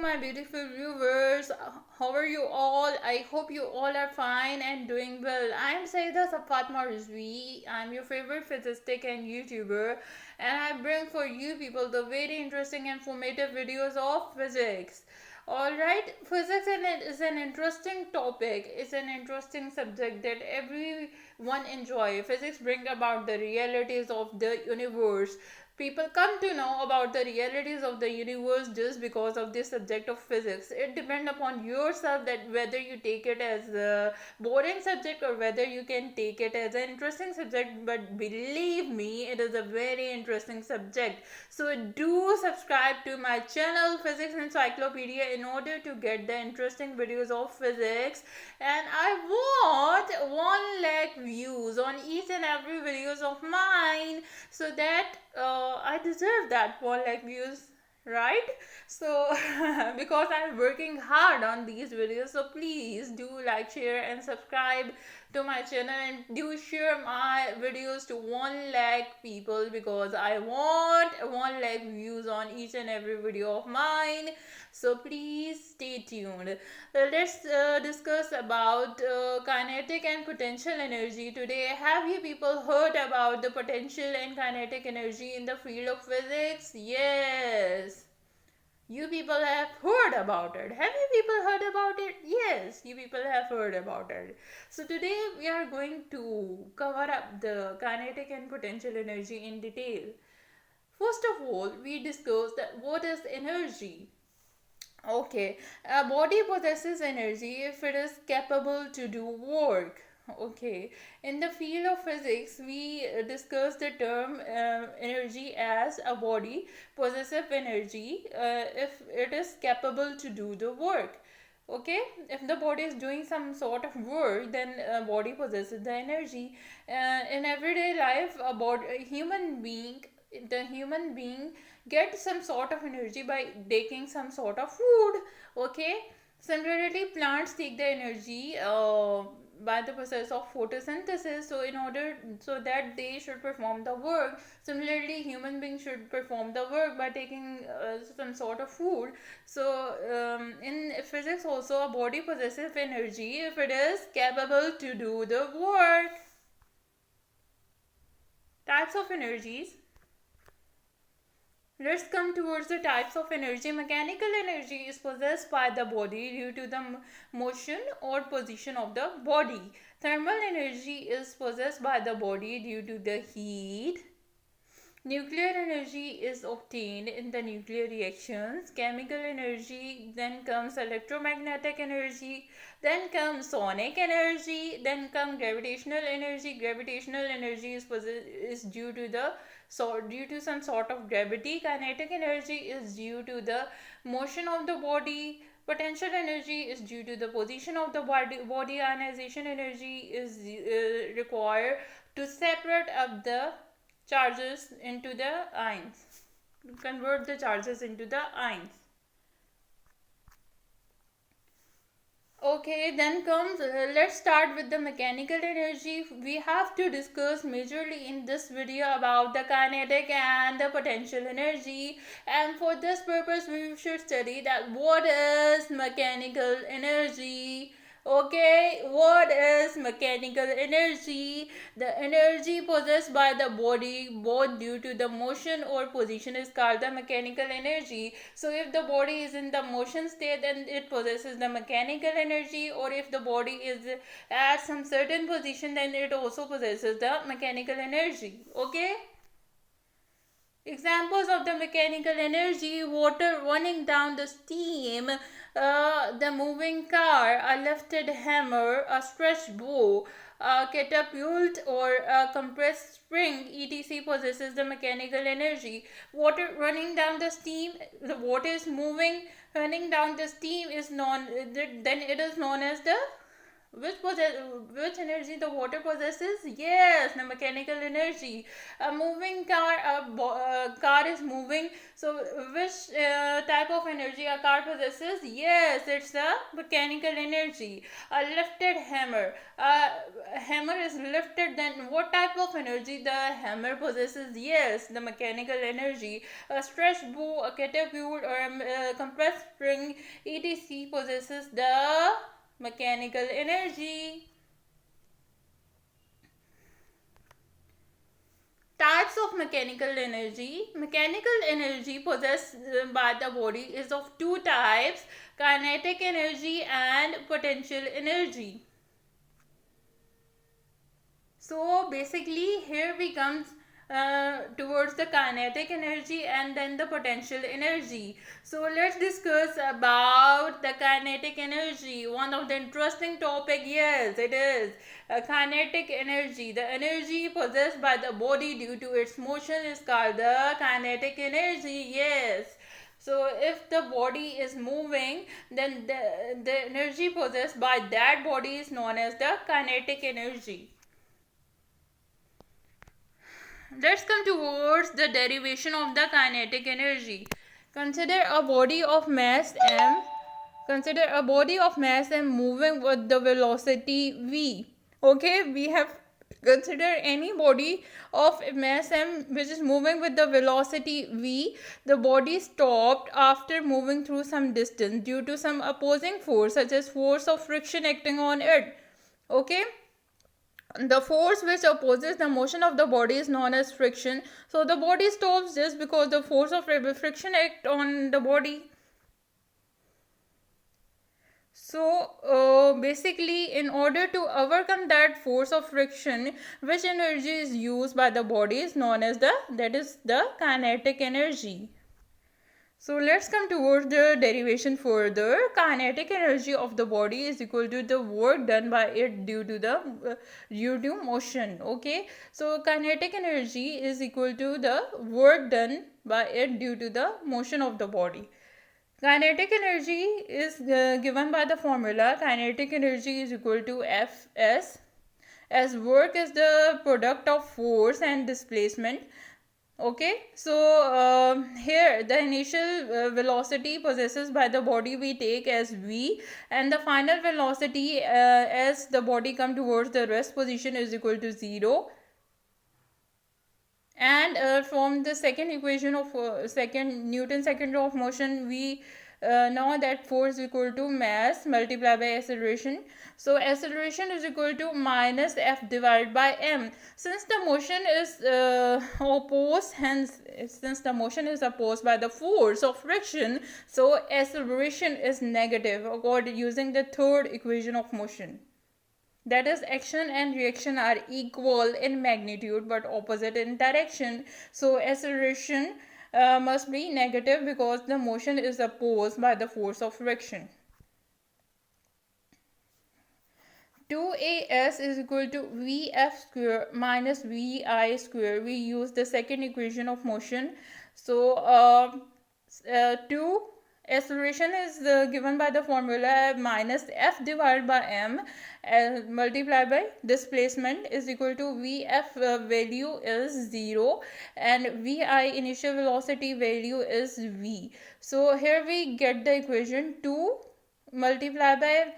my beautiful viewers. How are you all? I hope you all are fine and doing well. I'm Saida Fatma Rizvi. I'm your favorite physistic and YouTuber, and I bring for you people the very interesting and informative videos of physics. Alright, physics is an interesting topic. It's an interesting subject that everyone enjoy. Physics bring about the realities of the universe. People come to know about the realities of the universe just because of this subject of physics. It depends upon yourself that whether you take it as a boring subject or whether you can take it as an interesting subject. But believe me, it is a very interesting subject. So do subscribe to my channel Physics Encyclopedia in order to get the interesting videos of physics. And I want 1 lakh views on each and every videos of mine, so that I deserve that 1 lakh views, right? So because I'm working hard on these videos, so please do like, share and subscribe to my channel, and do share my videos to 1 lakh people, because I want 1 lakh views on each and every video of mine. So please stay tuned. Let's discuss about kinetic and potential energy today. Have you people heard about the potential and kinetic energy in the field of physics? Yes, you people have heard about it. Have you people heard about it? Yes, you people have heard about it. So today we are going to cover up the kinetic and potential energy in detail. First of all, we discuss that what is energy. Okay, a body possesses energy if it is capable to do work. Okay, in the field of physics, we discuss the term energy as a body possessive energy if it is capable to do the work. Okay, if the body is doing some sort of work, then body possesses the energy. In everyday life, a human being, the human being get some sort of energy by taking some sort of food. Okay, similarly plants take the energy by the process of photosynthesis, so in order so that they should perform the work. Similarly human beings should perform the work by taking some sort of food. So in physics also, a body possesses energy if it is capable to do the work. Types of energies. Let's come towards the types of energy. Mechanical energy is possessed by the body due to the motion or position of the body. Thermal energy is possessed by the body due to the heat. Nuclear energy is obtained in the nuclear reactions. Chemical energy, then comes electromagnetic energy, then comes sonic energy, then comes gravitational energy. Gravitational energy is due to due to some sort of gravity. Kinetic energy is due to the motion of the body. Potential energy is due to the position of the body. Ionization energy is required to separate up the charges into the ions, convert the charges into the ions. Okay, then comes let's start with the mechanical energy. We have to discuss majorly in this video about the kinetic and the potential energy, and for this purpose we should study that what is mechanical energy. Okay, what is mechanical energy? The energy possessed by the body both due to the motion or position is called the mechanical energy. So if the body is in the motion state, then it possesses the mechanical energy, or if the body is at some certain position, then it also possesses the mechanical energy. Okay, examples of the mechanical energy: water running down the steam, the moving car, a lifted hammer, a stretched bow, a catapult, or a compressed spring, etc. possesses the mechanical energy. Water running down the steam, the water is moving, running down the steam is then it is known as the which energy the water possesses? Yes, the mechanical energy. A moving car, a car is moving. So which type of energy a car possesses? Yes, it's the mechanical energy. A lifted hammer. A hammer is lifted. Then what type of energy the hammer possesses? Yes, the mechanical energy. A stretched bow, a catapult, or a compressed spring, etc. possesses the mechanical energy. Types of mechanical energy. Mechanical energy possessed by the body is of two types: kinetic energy and potential energy. So basically here we come towards the kinetic energy and then the potential energy. So let's discuss about the kinetic energy. One of the interesting topic, yes, it is kinetic energy. The energy possessed by the body due to its motion is called the kinetic energy. Yes. So if the body is moving, then the energy possessed by that body is known as the kinetic energy. Let's come towards the derivation of the kinetic energy. Consider a body of mass m. Consider a body of mass m moving with the velocity v. Okay, we have consider any body of mass m which is moving with the velocity v. The body stopped after moving through some distance due to some opposing force, such as force of friction acting on it. Okay, the force which opposes the motion of the body is known as friction. So the body stops just because the force of friction act on the body. So basically, in order to overcome that force of friction, which energy is used by the body is known as the kinetic energy. So let's come towards the derivation further. Kinetic energy of the body is equal to the work done by it due to motion. Okay, so kinetic energy is equal to the work done by it due to the motion of the body. Kinetic energy is given by the formula kinetic energy is equal to Fs, as work is the product of force and displacement. Okay, so here the initial velocity possessed by the body we take as v, and the final velocity as the body come towards the rest position is equal to 0. And from the second equation of second Newton's second law of motion, we know that force is equal to mass multiplied by acceleration. So acceleration is equal to minus f divided by m. Since the motion is opposed, hence since the motion is opposed by the force of friction, so acceleration is negative according using the third equation of motion. That is, action and reaction are equal in magnitude but opposite in direction. So acceleration must be negative because the motion is opposed by the force of friction. 2as is equal to vf square minus vi square. We use the second equation of motion. So 2 acceleration is given by the formula minus f divided by m multiplied by displacement is equal to vf value is 0 and vi initial velocity value is v. So here we get the equation 2 multiplied by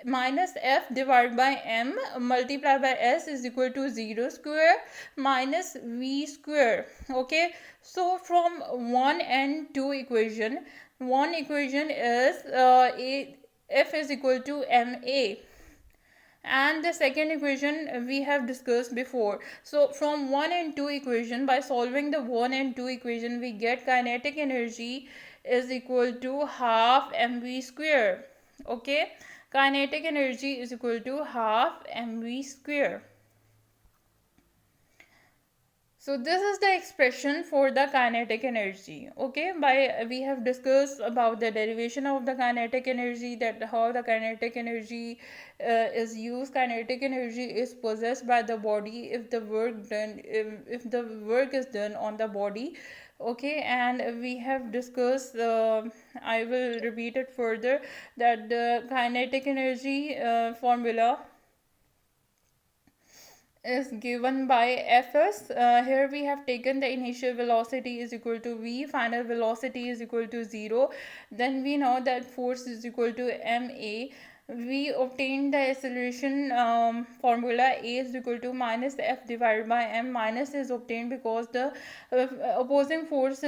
minus f divided by m multiplied by s is equal to 0 square minus v square. Okay, so from 1 and 2 equation, one equation is f is equal to ma, and the second equation we have discussed before. So from 1 and 2 equation, by solving the 1 and 2 equation, we get kinetic energy is equal to half mv square. Okay, kinetic energy is equal to half mv square. So this is the expression for the kinetic energy. Okay, we have discussed about the derivation of the kinetic energy, that how the kinetic energy is used. Kinetic energy is possessed by the body if the work is done on the body Okay, and we have discussed, I will repeat it further, that the kinetic energy formula is given by Fs. Here we have taken the initial velocity is equal to v, final velocity is equal to 0. Then we know that force is equal to ma. We obtained the acceleration formula. A is equal to minus f divided by m. Minus is obtained because the opposing force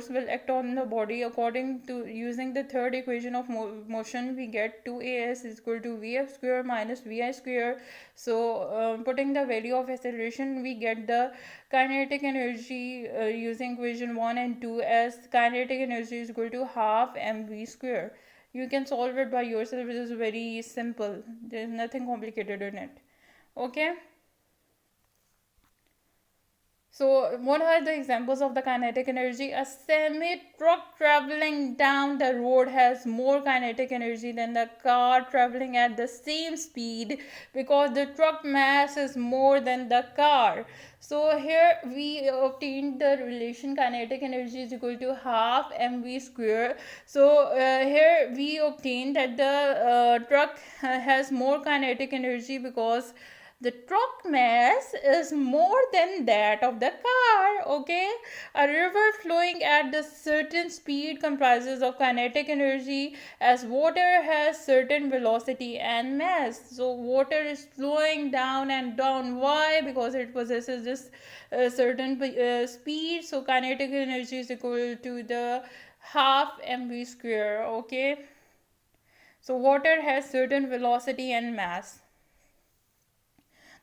will act on the body. According to using the third equation of motion, we get 2as is equal to vf square minus vi square. So putting the value of acceleration, we get the kinetic energy using equation 1 and 2 as kinetic energy is equal to half mv square. You can solve it by yourself. It is very simple. There is nothing complicated in it. Okay. So, what are the examples of the kinetic energy? A semi truck traveling down the road has more kinetic energy than the car traveling at the same speed because the truck mass is more than the car. So, here we obtained the relation kinetic energy is equal to half mv square. So, here we obtained that the truck has more kinetic energy because the truck mass is more than that of the car. Okay, a river flowing at the certain speed comprises of kinetic energy as water has certain velocity and mass. So water is flowing down and down. Why? Because it possesses this certain speed. So kinetic energy is equal to the half mv square. Okay, so water has certain velocity and mass.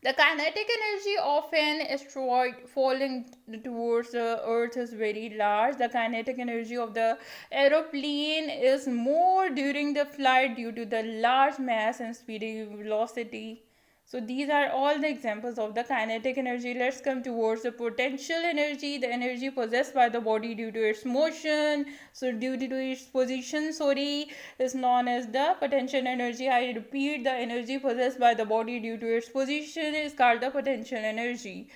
The kinetic energy of an asteroid falling towards the Earth is very large. The kinetic energy of the aeroplane is more during the flight due to the large mass and speedy velocity. So these are all the examples of the kinetic energy. Let's come towards the potential energy, the energy possessed by the body due to its motion. So due to its position, is known as the potential energy. I repeat, the energy possessed by the body due to its position is called the potential energy.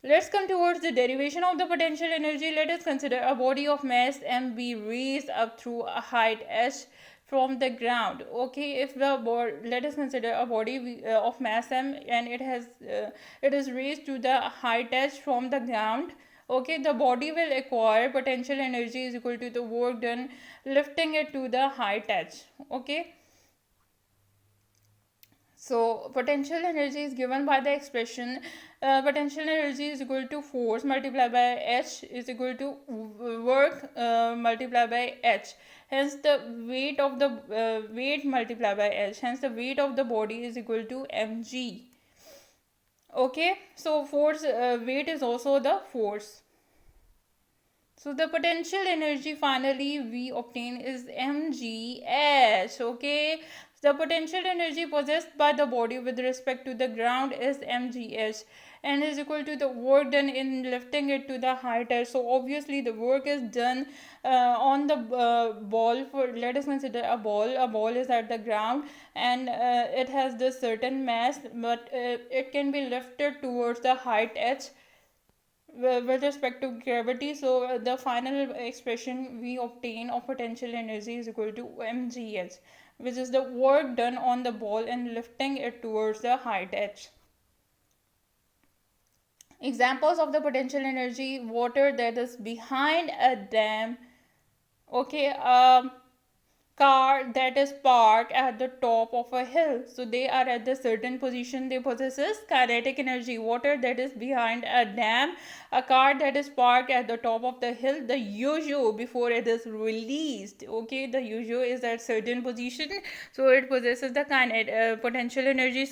Let's come towards the derivation of the potential energy. Let us consider a body of mass m be raised up through a height h from the ground. Okay, if the let us consider a body of mass m and it is raised to the height h from the ground. Okay, the body will acquire potential energy is equal to the work done lifting it to the height h. Okay, so potential energy is given by the expression potential energy is equal to force multiplied by h is equal to work multiplied by h. Hence the weight of the weight multiplied by h. Hence the weight of the body is equal to mg. Okay, so force weight is also the force. So the potential energy finally we obtain is mgh. Okay, the potential energy possessed by the body with respect to the ground is mgh and is equal to the work done in lifting it to the height h. So obviously the work is done on the ball. For let us consider a ball. A ball is at the ground and it has this certain mass, but it can be lifted towards the height h with respect to gravity. So the final expression we obtain of potential energy is equal to mgh, which is the work done on the ball and lifting it towards the height h. Examples of the potential energy: water that is behind a dam. Okay, car that is parked at the top of a hill. So they are at the certain position, they possesses kinetic energy. Water that is behind a dam, a car that is parked at the top of the hill, the yo-yo before it is released. Okay, the yo-yo is at certain position, so it possesses the potential energy.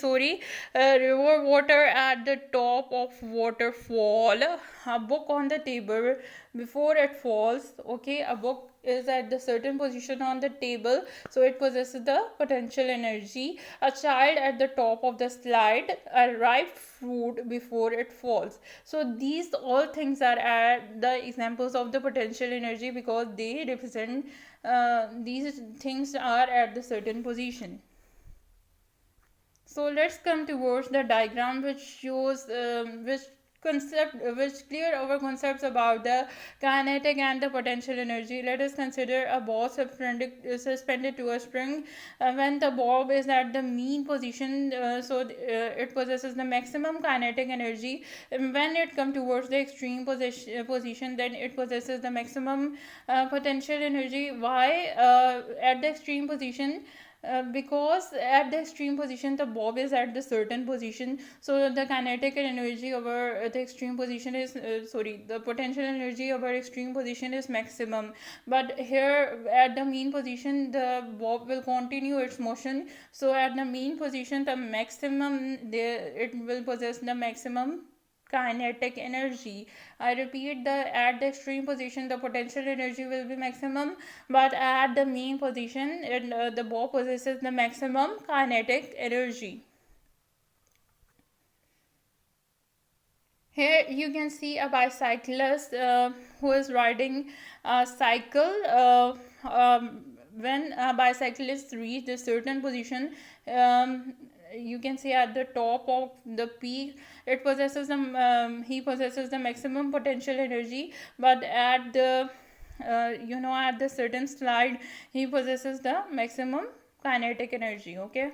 River water at the top of waterfall, a book on the table before it falls. Okay, a book is at the certain position on the table, so it possesses the potential energy. A child at the top of the slide, a ripe fruit before it falls. So these all things are the examples of the potential energy because they represent these things are at the certain position. So let's come towards the diagram which shows which clear our concepts about the kinetic and the potential energy. Let us consider a ball suspended to a spring. When the ball is at the mean position, it possesses the maximum kinetic energy. When it comes towards the extreme position, then it possesses the maximum potential energy. Why? At the extreme position, because at the extreme position the bob is at the certain position, so the kinetic energy over the extreme position is the potential energy over extreme position is maximum. But here at the mean position the bob will continue its motion, so at the mean position the maximum it will possess the maximum kinetic energy. I repeat, the at the extreme position the potential energy will be maximum, but at the mean position the ball possesses the maximum kinetic energy. Here you can see a bicyclist who is riding a cycle. When a bicyclist reach a certain position, you can see at the top of the peak it possesses he possesses the maximum potential energy, but at the at the certain slide he possesses the maximum kinetic energy. Okay,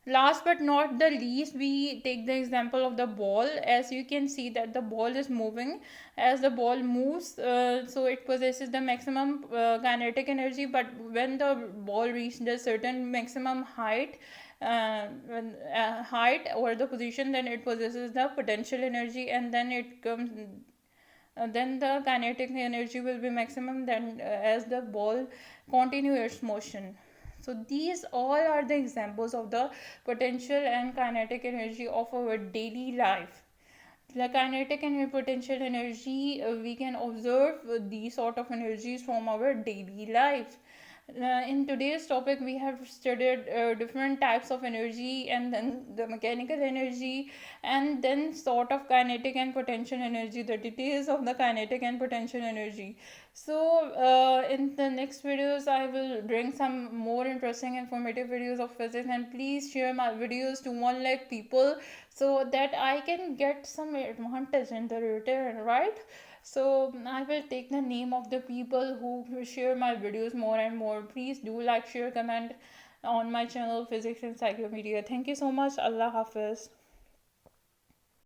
last but not the least, we take the example of the ball. As you can see that the ball is moving. As the ball moves, so it possesses the maximum kinetic energy, but when the ball reaches a certain maximum height, height or the position, then it possesses the potential energy, and then it comes then the kinetic energy will be maximum then as the ball continue its motion. So these all are the examples of the potential and kinetic energy of our daily life. The kinetic and potential energy, we can observe these sort of energies from our daily life. In today's topic we have studied different types of energy, and then the mechanical energy, and then sort of kinetic and potential energy, the details of the kinetic and potential energy. So in the next videos I will bring some more interesting informative videos of physics, and please share my videos to 1 lakh people so that I can get some advantage in the return, right? So I will take the name of the people who share my videos more and more. Please do like, share, comment on my channel Physics Encyclopedia. Thank you so much. Allah Hafiz.